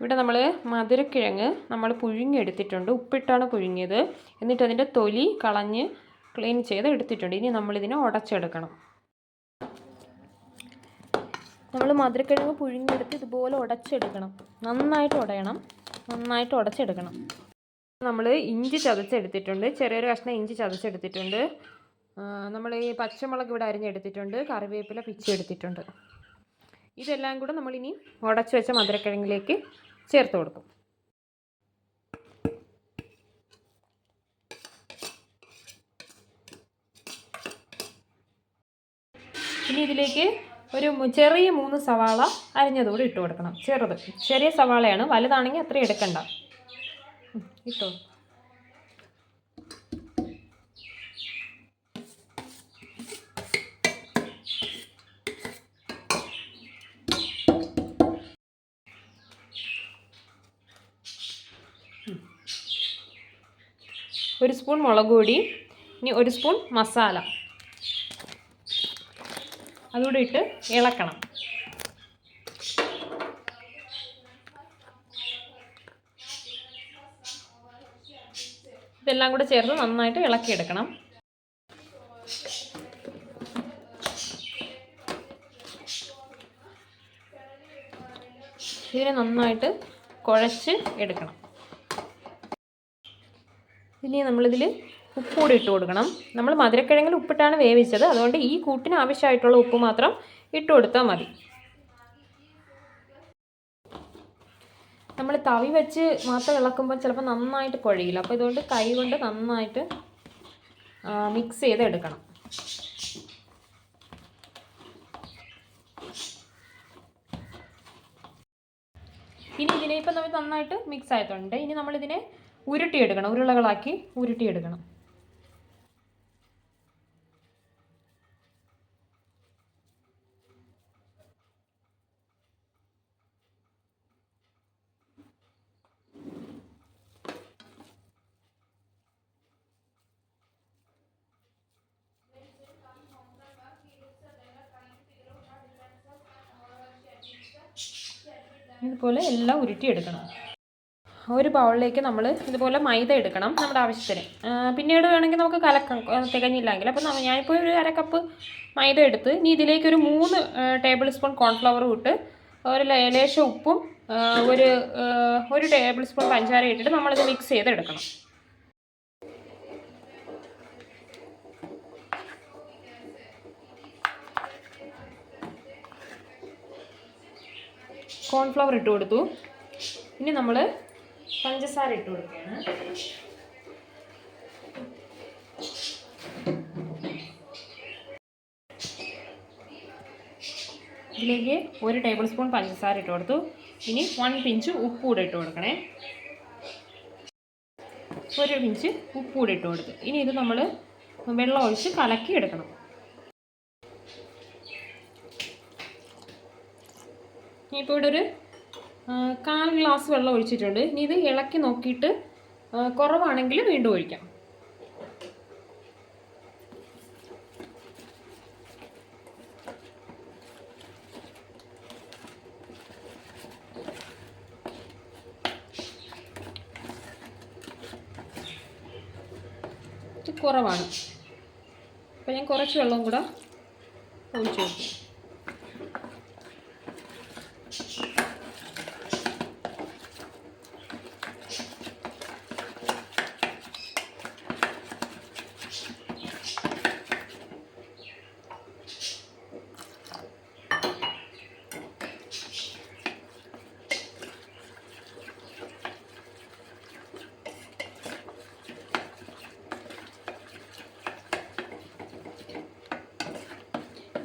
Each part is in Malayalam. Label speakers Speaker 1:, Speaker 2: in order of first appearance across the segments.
Speaker 1: ഇവിടെ നമ്മൾ മധുരക്കിഴങ്ങ് നമ്മൾ പുഴുങ്ങിയെടുത്തിട്ടുണ്ട്, ഉപ്പിട്ടാണ് പുഴുങ്ങിയത്. എന്നിട്ട് അതിൻ്റെ തൊലി കളഞ്ഞ് ക്ലീൻ ചെയ്ത് എടുത്തിട്ടുണ്ട്. ഇനി നമ്മളിതിനെ ഉടച്ചെടുക്കണം. നമ്മൾ മധുരക്കിഴങ്ങ് പുഴുങ്ങിയെടുത്ത് ഇതുപോലെ ഉടച്ചെടുക്കണം. നന്നായിട്ട് ഉടയണം, നന്നായിട്ട് ഉടച്ചെടുക്കണം. നമ്മൾ ഇഞ്ചി ചതച്ചെടുത്തിട്ടുണ്ട്, ചെറിയൊരു കഷ്ണം ഇഞ്ചി ചതച്ചെടുത്തിട്ടുണ്ട്. നമ്മൾ ഈ പച്ചമുളക് ഇവിടെ അരിഞ്ഞെടുത്തിട്ടുണ്ട്, കറിവേപ്പില പിച്ചെടുത്തിട്ടുണ്ട്. ഇതെല്ലാം കൂടെ നമ്മളിനി ഉടച്ച് വെച്ച മധുരക്കിഴങ്ങിലേക്ക് ചേർത്ത് കൊടുക്കും. ഇനി ഇതിലേക്ക് ഒരു ചെറിയ 3 സവാള അരിഞ്ഞതുകൂടി ഇട്ട് കൊടുക്കണം. ചെറിയ സവാളയാണ്, വലുതാണെങ്കിൽ അത്ര എടുക്കണ്ട. ഇട്ടോ. ഒരു സ്പൂൺ മുളക് പൊടി, ഇനി 1 സ്പൂൺ മസാല അതുകൂടി ഇട്ട് ഇളക്കണം. ഇതെല്ലാം കൂടെ ചേർത്ത് നന്നായിട്ട് ഇളക്കിയെടുക്കണം. ഇതിനെ നന്നായിട്ട് കുഴച്ച് എടുക്കണം. ഇനി നമ്മളിതിൽ ഉപ്പ് കൂടി ഇട്ട് കൊടുക്കണം. നമ്മൾ മധുരക്കിഴങ്ങിൽ ഉപ്പിട്ടാണ് വേവിച്ചത്, അതുകൊണ്ട് ഈ കൂട്ടിന് ആവശ്യമായിട്ടുള്ള ഉപ്പ് മാത്രം ഇട്ട് കൊടുത്താൽ മതി. നമ്മൾ തവി വെച്ച് മാത്രം ഇളക്കുമ്പോൾ ചിലപ്പോൾ നന്നായിട്ട് കുഴയില്ല, അപ്പോൾ ഇതുകൊണ്ട് കൈ കൊണ്ട് നന്നായിട്ട് മിക്സ് ചെയ്ത് എടുക്കണം. ഇനി ഇതിനെ ഇപ്പം നമ്മൾ നന്നായിട്ട് മിക്സ് ആയിട്ടുണ്ട്. ഇനി നമ്മളിതിനെ ഉരുട്ടിയെടുക്കണം, ഉരുളകളാക്കി ഉരുട്ടിയെടുക്കണം. ഇതുപോലെ എല്ലാം ഉരുട്ടിയെടുക്കണം. ഒരു ബൗളിലേക്ക് നമ്മൾ ഇതുപോലെ മൈദ എടുക്കണം നമ്മുടെ ആവശ്യത്തിന്. പിന്നീട് വേണമെങ്കിൽ നമുക്ക് കലക്കാം, തികഞ്ഞില്ലെങ്കിൽ. അപ്പോൾ ഞാനിപ്പോൾ ഒരു 1/2 കപ്പ് മൈദ എടുത്ത് ഇനി ഇതിലേക്ക് ഒരു 3 ടേബിൾ സ്പൂൺ കോൺഫ്ലവറും ഇട്ട് ഒരു ലേശം ഉപ്പും ഒരു ടേബിൾ സ്പൂൺ പഞ്ചസാര ഇട്ടിട്ട് നമ്മളിത് മിക്സ് ചെയ്തെടുക്കണം. കോൺഫ്ലവർ ഇട്ട് കൊടുത്തു. ഇനി നമ്മൾ പഞ്ചസാര ഇട്ട് കൊടുക്കുകയാണ്. ഇതിലേക്ക് 1 ടേബിൾ സ്പൂൺ പഞ്ചസാര ഇട്ട് കൊടുത്തു. ഇനി 1 പിഞ്ച് ഉപ്പ് കൂടെ ഇട്ട് കൊടുക്കണേ. 1 പിഞ്ച് ഉപ്പ് കൂടെ ഇട്ട് കൊടുത്തു. ഇനി ഇത് നമ്മൾ വെള്ളം ഒഴിച്ച് കലക്കി എടുക്കണം. ഇപ്പോൾ ഇവിടെ ഒരു 1/4 ഗ്ലാസ് വെള്ളം ഒഴിച്ചിട്ടുണ്ട്. ഇനി ഇത് ഇളക്കി നോക്കിയിട്ട് കുറവാണെങ്കിൽ വീണ്ടും ഒഴിക്കാം. ഇത് കുറവാണ്, അപ്പോൾ ഞാൻ കുറച്ച് വെള്ളം കൂടെ ഒഴിച്ചു കൊടുക്കും.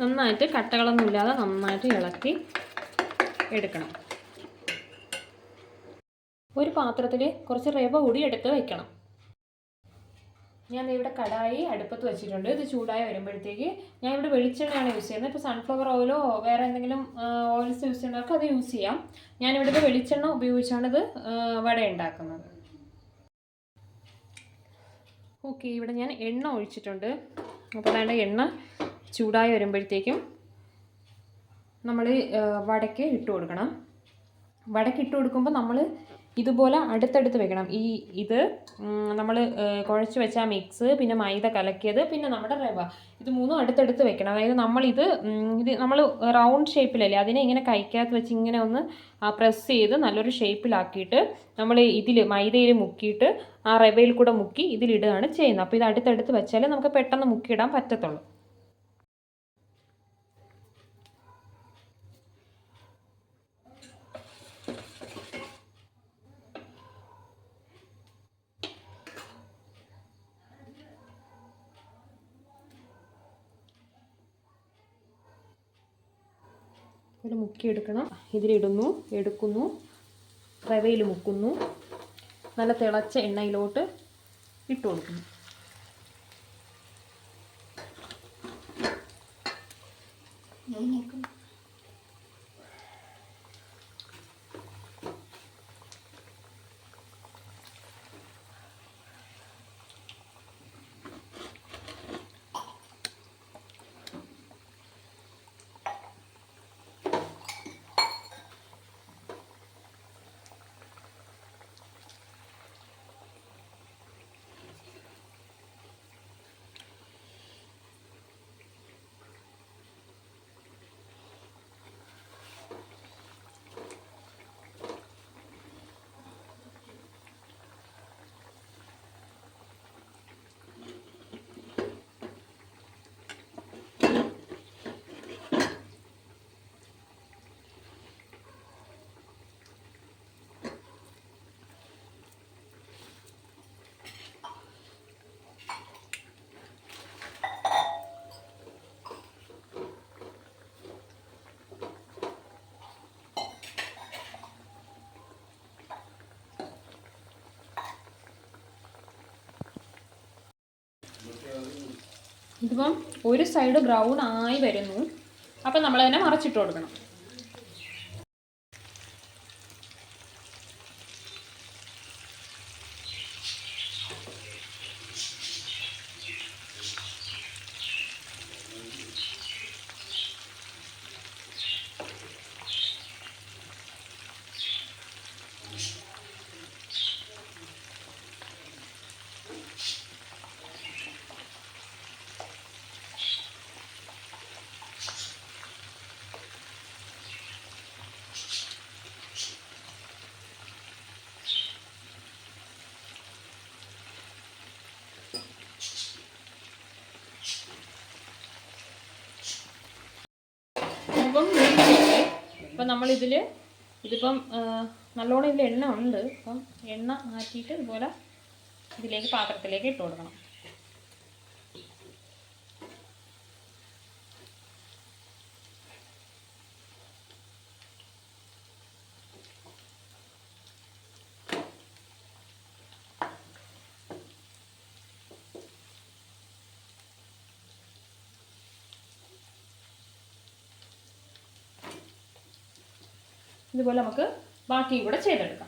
Speaker 1: നന്നായിട്ട് കട്ടകളൊന്നും ഇല്ലാതെ നന്നായിട്ട് ഇളക്കി എടുക്കണം. ഒരു പാത്രത്തിൽ കുറച്ച് റവ കൂടി എടുത്ത് വയ്ക്കണം. ഞാൻ ഇവിടെ കടായി അടുപ്പത്ത് വെച്ചിട്ടുണ്ട്. ഇത് ചൂടായി വരുമ്പോഴത്തേക്ക് ഞാൻ ഇവിടെ വെളിച്ചെണ്ണയാണ് യൂസ് ചെയ്യുന്നത്. ഇപ്പോൾ സൺഫ്ലവർ ഓയിലോ വേറെ എന്തെങ്കിലും ഓയിൽസ് യൂസ് ചെയ്യുന്നവർക്ക് അത് യൂസ് ചെയ്യാം. ഞാനിവിടുത്തെ വെളിച്ചെണ്ണ ഉപയോഗിച്ചാണിത് വട ഉണ്ടാക്കുന്നത്. ഓക്കെ, ഇവിടെ ഞാൻ എണ്ണ ഒഴിച്ചിട്ടുണ്ട്. അപ്പോൾ അതാണ്ട് എണ്ണ ചൂടായി വരുമ്പോഴത്തേക്കും നമ്മൾ വടയ്ക്ക് ഇട്ട് കൊടുക്കണം. വടക്കിട്ട് കൊടുക്കുമ്പോൾ നമ്മൾ ഇതുപോലെ അടുത്തടുത്ത് വെക്കണം. ഇത് നമ്മൾ കുഴച്ച് വെച്ച മിക്സ്, പിന്നെ മൈദ കലക്കിയത്, പിന്നെ നമ്മുടെ റവ, ഇത് മൂന്നും അടുത്തടുത്ത് വെക്കണം. അതായത് ഇത് നമ്മൾ റൗണ്ട് ഷേപ്പിലല്ലേ, അതിനെ ഇങ്ങനെ കൈക്കകത്ത് വെച്ച് ഇങ്ങനെ ഒന്ന് പ്രസ് ചെയ്ത് നല്ലൊരു ഷേപ്പിലാക്കിയിട്ട് നമ്മൾ മൈദയിൽ മുക്കിയിട്ട് ആ റവയിൽ കൂടെ മുക്കി ഇതിലിടുകയാണ് ചെയ്യുന്നത്. അപ്പോൾ ഇത് അടുത്തടുത്ത് വെച്ചാൽ നമുക്ക് പെട്ടെന്ന് മുക്കിയിടാൻ പറ്റത്തുള്ളൂ. ഇതിൽ മുക്കിയെടുക്കണം. ഇതിലിടുന്നു, എടുക്കുന്നു, റവയിൽ മുക്കുന്നു, നല്ല തിളച്ച എണ്ണയിലോട്ട് ഇട്ട് കൊടുക്കുന്നു. ഇതിപ്പം ഒരു സൈഡ് ബ്രൗൺ ആയി വരുന്നു. അപ്പം നമ്മൾ അതിനെ മറച്ചിട്ട് കൊടുക്കണം. അപ്പം ഇതിപ്പം നല്ലോണം ഇതിൽ എണ്ണ ഉണ്ട്. അപ്പം എണ്ണ മാറ്റിയിട്ട് ഇതുപോലെ ഇതിലേക്ക് പാത്രത്തിലേക്ക് ഇട്ട് കൊടുക്കണം. ഇതുപോലെ നമുക്ക് ബാക്കിയും കൂടെ ചെയ്തെടുക്കാം.